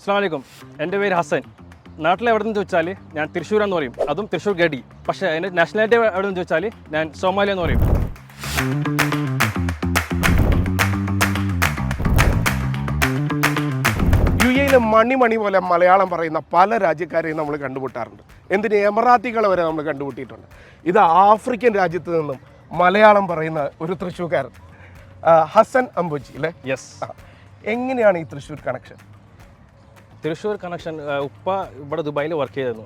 അസ്സലാമലൈക്കും. എൻ്റെ പേര് ഹസൻ. നാട്ടിൽ എവിടെയെന്ന് ചോദിച്ചാൽ ഞാൻ തൃശ്ശൂരാന്ന് പറയും, അതും തൃശ്ശൂർ ഗഡി. പക്ഷേ എൻ്റെ നാഷണാലിറ്റി എവിടെയെന്ന് ചോദിച്ചാൽ ഞാൻ സോമാലിയ എന്ന് പറയും. യു.എയിലെ മണി പോലെ മലയാളം പറയുന്ന പല രാജ്യക്കാരെയും നമ്മൾ കണ്ടുമുട്ടാറുണ്ട്. എന്തിന് എമറാത്തികളെ വരെ നമ്മൾ കണ്ടുമുട്ടിയിട്ടുണ്ട്. ഇത് ആഫ്രിക്കൻ രാജ്യത്ത് നിന്നും മലയാളം പറയുന്ന ഒരു തൃശ്ശൂർക്കാരൻ ഹസൻ അംബുജി അല്ലേ? യെസ്. എങ്ങനെയാണ് ഈ തൃശ്ശൂർ കണക്ഷൻ? തൃശ്ശൂർ കണക്ഷൻ, ഉപ്പ ഇവിടെ ദുബായിൽ വർക്ക് ചെയ്തിരുന്നു.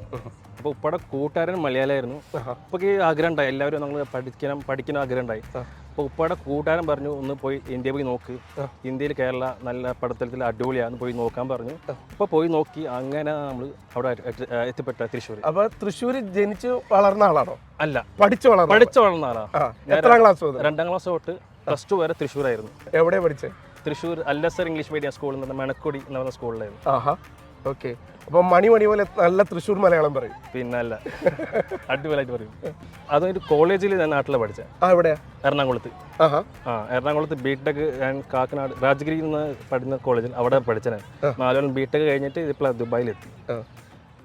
അപ്പോൾ ഉപ്പയുടെ കൂട്ടുകാരൻ മലയാളമായിരുന്നു. ഉപ്പയ്ക്ക് ആഗ്രഹം ഉണ്ടായി, എല്ലാവരും നമ്മൾ പഠിക്കണം ആഗ്രഹം ഉണ്ടായി. അപ്പോൾ ഉപ്പയുടെ കൂട്ടുകാരൻ പറഞ്ഞു, ഒന്ന് പോയി ഇന്ത്യ പോയി നോക്ക്, ഇന്ത്യയിൽ കേരള നല്ല പഠിത്തത്തിൽ അടിപൊളിയാന്ന് പോയി നോക്കാൻ പറഞ്ഞു. അപ്പോൾ പോയി നോക്കി, അങ്ങനെ നമ്മൾ അവിടെ എത്തിപ്പെട്ട തൃശ്ശൂർ. അപ്പോൾ തൃശ്ശൂർ ജനിച്ച് വളർന്ന ആളാണോ? അല്ല, പഠിച്ചു വളർന്ന ആളാണ്. എത്രാം ക്ലാസ്? 2ാം ക്ലാസ് തൊട്ട് +2 വരെ തൃശ്ശൂരായിരുന്നു. എവിടെ പഠിച്ചത്? തൃശ്ശൂർ അല്ലസർ ഇംഗ്ലീഷ് മീഡിയം സ്കൂളിൽ നിന്ന് മണക്കുടി എന്ന് പറഞ്ഞ സ്കൂളിലായിരുന്നു. ആഹാ, ഓക്കെ. അപ്പം മണി പോലെ നല്ല തൃശ്ശൂർ മലയാളം പറയും. പിന്നെ അല്ല, അടിപൊളിയായിട്ട് പറയും. അതൊരു കോളേജിൽ ഞാൻ നാട്ടിലാണ് പഠിച്ചത്. എവിടെയാ? എറണാകുളത്ത്. എറണാകുളത്ത് ബിടെക് ഞാൻ കാക്കനാട് രാജഗിരിയിൽ നിന്ന് പഠിക്കുന്ന കോളേജിൽ അവിടെ പഠിച്ചത്. 4 കൊല്ലം ബിടെക് കഴിഞ്ഞിട്ട് ഇപ്പോൾ ദുബായിലെത്തി.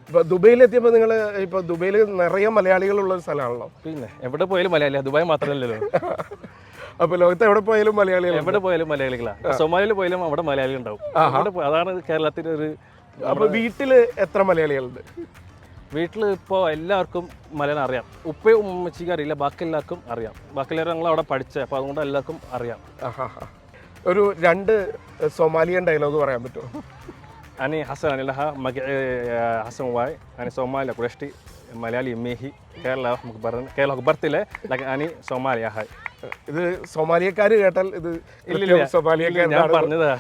ഇപ്പോൾ ദുബൈയിലെത്തിയപ്പോൾ നിങ്ങൾ ഇപ്പോൾ ദുബൈയിൽ നിറയെ മലയാളികളുള്ള ഒരു സ്ഥലമാണല്ലോ. പിന്നെ എവിടെ പോയാലും മലയാളിയാണ്, ദുബായ് മാത്രമല്ലല്ലോ. അപ്പോൾ ലോകത്ത് എവിടെ പോയാലും മലയാളികൾ, എവിടെ പോയാലും മലയാളികളാണ്. സൊമാലിയിൽ പോയാലും അവിടെ മലയാളി ഉണ്ടാവും. അതാണ് കേരളത്തിൻ്റെ ഒരു. അപ്പോൾ വീട്ടിൽ എത്ര മലയാളികളുണ്ട്? വീട്ടിൽ ഇപ്പോൾ എല്ലാവർക്കും മലയാളം അറിയാം. ഉപ്പയും ഉമ്മച്ചിക്ക് അറിയില്ല, ബാക്കി എല്ലാവർക്കും അറിയാം. ബാക്കി എല്ലാവരും ഞങ്ങൾ അവിടെ പഠിച്ചത്, അപ്പോൾ അതുകൊണ്ട് എല്ലാവർക്കും അറിയാം. ഒരു 2 സൊമാലിയൻ ഡയലോഗ് പറയാൻ പറ്റുമോ? أنا حسن أنا لها حسن واي أنا صومالي كرشتي ملالي ميهي كيرلا مكبرن كيرلا كبرت له لكن أنا صومالي هاي. ഇത് സോമാലിയക്കാർ കേട്ടാൽ ഇത് സോമാലിയക്കാർ ഞാൻ പറഞ്ഞതാ.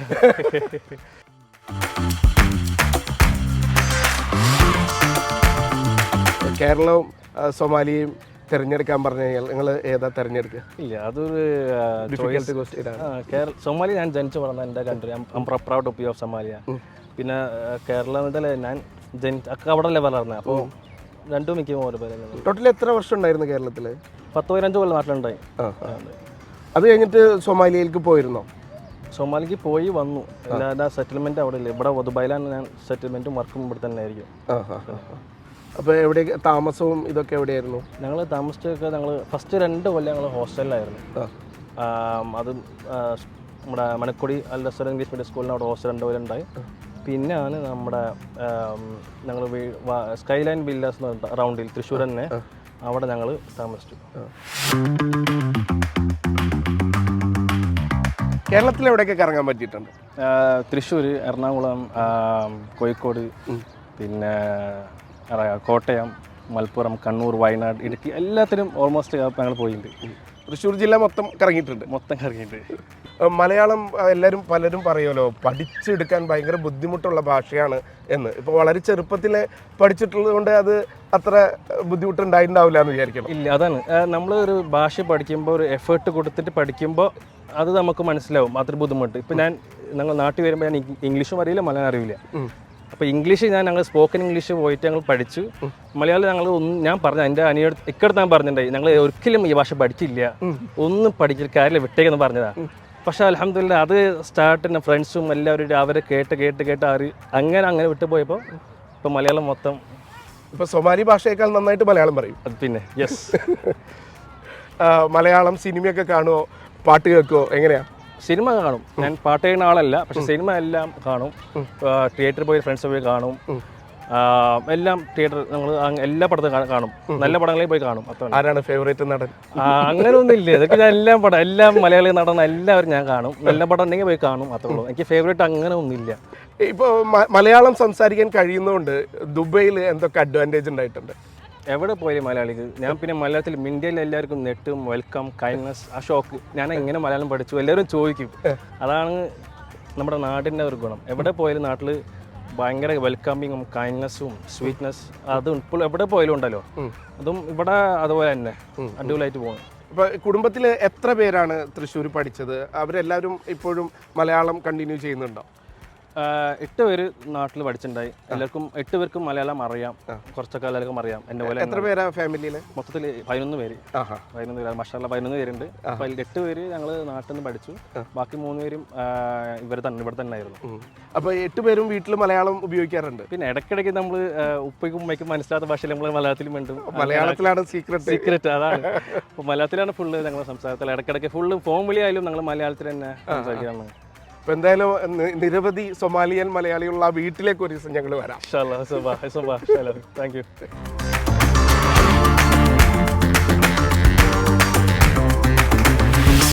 കേരളവും സോമാലിയയും തിരഞ്ഞെടുക്കാൻ പറഞ്ഞു കഴിഞ്ഞാൽ നിങ്ങൾ ഏതാ തിരഞ്ഞെടുക്കുക? ഇല്ല, അതൊരു സോമാലിയ ഞാൻ ജനിച്ചു വളർന്ന എൻ്റെ country. I proud to be of Somalia. പിന്നെ കേരളത്തിലെ ഞാൻ അവിടെ അല്ലേ വളർന്നത്, അപ്പോൾ രണ്ടും മിക്ക ഓരോ പേര്. ടോട്ടൽ എത്ര വർഷം ഉണ്ടായിരുന്നു കേരളത്തിൽ? 10-15 കൊല്ലം നാട്ടിലുണ്ടായി. അത് കഴിഞ്ഞിട്ട് സോമാലിയയിലേക്ക് പോയിരുന്നോ? സോമാലിക്ക് പോയി വന്നു. എല്ലാ സെറ്റിൽമെൻറ്റ് അവിടെ ഇല്ല. ഇവിടെ ദുബായിലാണ് ഞാൻ സെറ്റിൽമെൻറ്റും വർക്കും ഇവിടെ തന്നെ ആയിരിക്കും. അപ്പോൾ എവിടെ താമസവും ഇതൊക്കെ എവിടെയായിരുന്നു? ഞങ്ങൾ താമസിച്ചൊക്കെ ഞങ്ങൾ ഫസ്റ്റ് 2 കൊല്ലം ഞങ്ങൾ ഹോസ്റ്റലിലായിരുന്നു. അത് നമ്മുടെ മണക്കുടി അല്ലസർ ഇംഗ്ലീഷ് മീഡിയം സ്കൂളിന് അവിടെ ഹോസ്റ്റൽ 2 കൊല്ലം ഉണ്ടായി. പിന്നെയാണ് നമ്മുടെ ഞങ്ങൾ സ്കൈലൈൻ വില്ലാസ് എന്ന് പറഞ്ഞ റൗണ്ടിൽ തൃശ്ശൂർ തന്നെ, അവിടെ ഞങ്ങൾ താമസിച്ചു. കേരളത്തിൽ എവിടെയൊക്കെ കറങ്ങാൻ പറ്റിയിട്ടുണ്ട്? തൃശ്ശൂർ, എറണാകുളം, കോഴിക്കോട്, പിന്നെ കോട്ടയം, മലപ്പുറം, കണ്ണൂർ, വയനാട്, ഇടുക്കി, എല്ലാത്തിനും ഓൾമോസ്റ്റ് ഞങ്ങൾ പോയിട്ടുണ്ട്. തൃശ്ശൂർ ജില്ല മൊത്തം കറങ്ങിയിട്ടുണ്ട്. മലയാളം പലരും പറയുമല്ലോ പഠിച്ചെടുക്കാൻ ഭയങ്കര ബുദ്ധിമുട്ടുള്ള ഭാഷയാണ് എന്ന്. ഇപ്പോൾ വളരെ ചെറുപ്പത്തിലെ പഠിച്ചിട്ടുള്ളത് കൊണ്ട് അത് അത്ര ബുദ്ധിമുട്ടുണ്ടായിട്ടുണ്ടാവില്ല എന്ന് വിചാരിക്കണം. ഇല്ല, അതാണ് നമ്മൾ ഒരു ഭാഷ പഠിക്കുമ്പോൾ ഒരു എഫേർട്ട് കൊടുത്തിട്ട് പഠിക്കുമ്പോൾ അത് നമുക്ക് മനസ്സിലാവും അത്ര ബുദ്ധിമുട്ട്. ഇപ്പം ഞങ്ങൾ നാട്ടിൽ വരുമ്പോൾ ഞാൻ ഇംഗ്ലീഷും അറിയില്ല, മലയാളം അറിയില്ല. അപ്പോൾ ഇംഗ്ലീഷ് ഞങ്ങൾ സ്പോക്കൺ ഇംഗ്ലീഷ് പോയിട്ട് ഞങ്ങൾ പഠിച്ചു. മലയാളം ഞാൻ പറഞ്ഞു, എൻ്റെ ഇക്കടുത്ത് ഞാൻ പറഞ്ഞിട്ടുണ്ടായി, ഞങ്ങൾ ഒരിക്കലും ഈ ഭാഷ പഠിച്ചില്ല, ഒന്നും പഠിച്ചില്ല, കാര്യമില്ല, വിട്ടേക്കെന്ന് പറഞ്ഞതാണ്. പക്ഷേ അൽഹംദുലില്ലാ അത് സ്റ്റാർട്ടിന് ഫ്രണ്ട്സും എല്ലാവരും അവരെ കേട്ട് അങ്ങനെ വിട്ടു പോയപ്പോൾ ഇപ്പോൾ മലയാളം മൊത്തം. ഇപ്പോൾ സൊമാലി ഭാഷയേക്കാൾ നന്നായിട്ട് മലയാളം പറയും. അത് പിന്നെ യെസ്. മലയാളം സിനിമയൊക്കെ കാണുമോ, പാട്ട് കേൾക്കുമോ, എങ്ങനെയാ? സിനിമ കാണും. ഞാൻ പാട്ട് ചെയ്യുന്ന ആളല്ല, പക്ഷെ സിനിമ എല്ലാം കാണും. തിയേറ്ററിൽ പോയി ഫ്രണ്ട്സ് പോയി കാണും. എല്ലാം തിയേറ്റർ ഞങ്ങൾ എല്ലാ പടത്തും കാണും. നല്ല പടങ്ങളിൽ പോയി കാണും. ആരാണ് ഫേവറേറ്റ് നടൻ? അങ്ങനെ ഒന്നും ഇല്ല. ഇതൊക്കെ ഞാൻ എല്ലാം മലയാളി നടൻ എല്ലാവരും ഞാൻ കാണും. നല്ല പടം ഉണ്ടെങ്കിൽ പോയി കാണും, അത്രേ ഉള്ളൂ. എനിക്ക് ഫേവറേറ്റ് അങ്ങനെ ഒന്നുമില്ല. ഇപ്പോൾ മലയാളം സംസാരിക്കാൻ കഴിയുന്നതുകൊണ്ട് ദുബൈയിൽ എന്തൊക്കെ അഡ്വാൻറ്റേജ് ഉണ്ടായിട്ടുണ്ട്? എവിടെ പോയാലും മലയാളിക്ക് ഞാൻ പിന്നെ മലയാളത്തിൽ ഇന്ത്യയിൽ എല്ലാവർക്കും നെറ്റും വെൽക്കം കൈൻഡ്നസ് ആ ഷോക്ക് ഞാൻ എങ്ങനെ മലയാളം പഠിച്ചു എല്ലാവരും ചോദിക്കും. അതാണ് നമ്മുടെ നാടിൻ്റെ ഒരു ഗുണം. എവിടെ പോയാലും നാട്ടിൽ ഭയങ്കര വെൽക്കമിങ്ങും കൈൻഡ്നസ്സും സ്വീറ്റ്നെസ് അതും ഇപ്പോൾ എവിടെ പോയാലും ഉണ്ടല്ലോ. അതും ഇവിടെ അതുപോലെ തന്നെ അടിപൊളിയായിട്ട് പോകുന്നു. ഇപ്പോൾ കുടുംബത്തിൽ എത്ര പേരാണ് തൃശ്ശൂർ പഠിച്ചത്? അവരെല്ലാവരും ഇപ്പോഴും മലയാളം കണ്ടിന്യൂ ചെയ്യുന്നുണ്ടോ? 8 പേര് നാട്ടിൽ പഠിച്ചിട്ടുണ്ടായി. എല്ലാവർക്കും 8 പേർക്കും മലയാളം അറിയാം, കുറച്ചൊക്കെ എല്ലാവർക്കും അറിയാം. എന്നെ പോലെ എത്ര പേരാ ഫാമിലിയിൽ? മൊത്തത്തിൽ 11 പേര്. 11 പേര് മാഷാഅല്ലാ 11 പേരുണ്ട്. അപ്പോൾ അതിൽ 8 പേര് ഞങ്ങൾ നാട്ടിൽ നിന്ന് പഠിച്ചു, ബാക്കി 3 പേരും ഇവിടെ തന്നെ ആയിരുന്നു. അപ്പോൾ 8 പേരും വീട്ടിൽ മലയാളം ഉപയോഗിക്കാറുണ്ട്. പിന്നെ ഇടയ്ക്കിടയ്ക്ക് നമ്മൾ ഉപ്പയ്ക്കും ഉമ്മയ്ക്കും മനസ്സിലാത്ത ഭാഷയിൽ നമ്മൾ മലയാളത്തിലും വേണ്ടും. മലയാളത്തിലാണ് സീക്രട്ട് അതാണ്. അപ്പോൾ മലയാളത്തിലാണ് ഫുള്ള് ഞങ്ങൾ സംസാരത്തിൽ. ഇടയ്ക്കിടയ്ക്ക് ഫുള്ള് ഫോൺ വിളിയായാലും ഞങ്ങൾ മലയാളത്തിൽ തന്നെ സംസാരിക്കാണ്. അപ്പോൾ എന്തായാലും നിരവധി സൊമാലിയൻ മലയാളികളുള്ള ആ വീട്ടിലേക്ക് ഒരു ദിവസം ഞങ്ങൾ വരാം. Thank you.